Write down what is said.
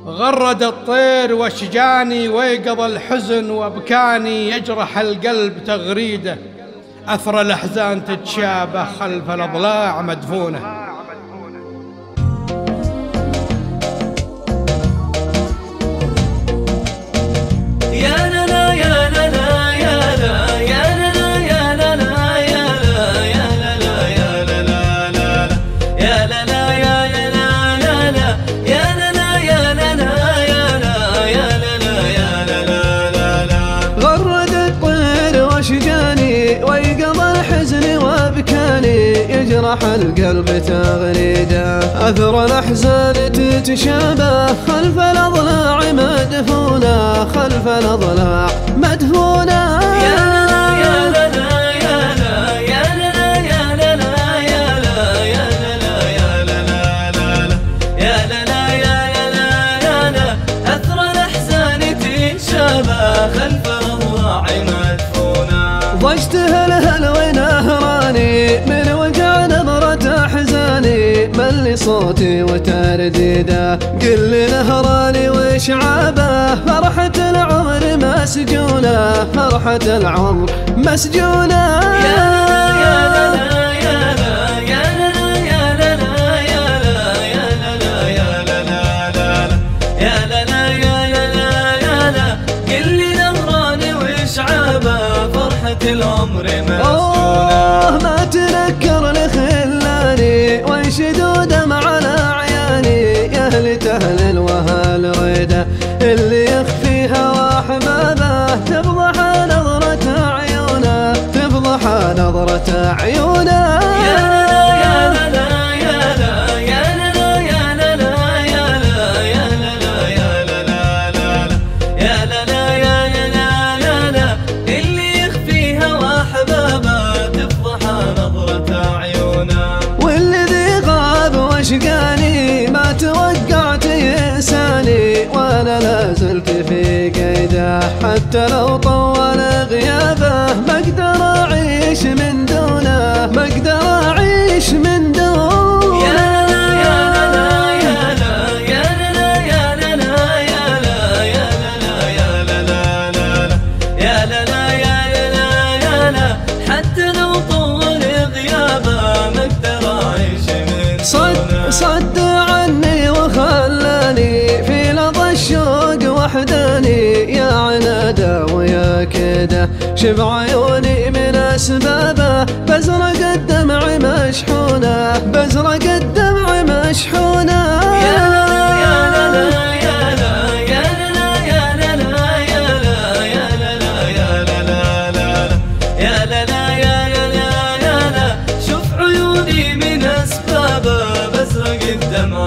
غرد الطير واشجاني ويقظ الحزن وابكاني، يجرح القلب تغريده أثر الأحزان تتشابه خلف الأضلاع مدفونة. ويقظ الحزن وابكاني، يجرح القلب تغريده أثر الأحزان تتشابه خلف الأضلاع مدفونة، خلف الأضلاع مدفونة. ضجت هلهل ونهراني من وجع نظرة أحزاني، ملي صوتي وترديده قل لي نهراني وش عابه، فرحة العمر مسجونة، فرحة العمر مسجونة. العمر ما تنكر لخلاني وانشدوا دمع على عياني، يا اهل تهلل وهل ريده اللي يخفيها واحبابه، تفضح نظرة عيونه، تفضح نظرة عيونه. ما توقعت ينساني وانا لازلت في قيده، حتى لو طول غيابه ما اقدر اعيش من دونه، ما اقدر اعيش من دونه. حتى لو طول غيابه ما اقدر اعيش من دونه. صد عني وخلاني في لظى الشوق وحداني، يا عناده ويا كده شبع عيوني من اسبابه، بزرق الدمع مشحونه، بزرق الدمع مشحونه. شوف عيوني من اسبابه بزرق الدمع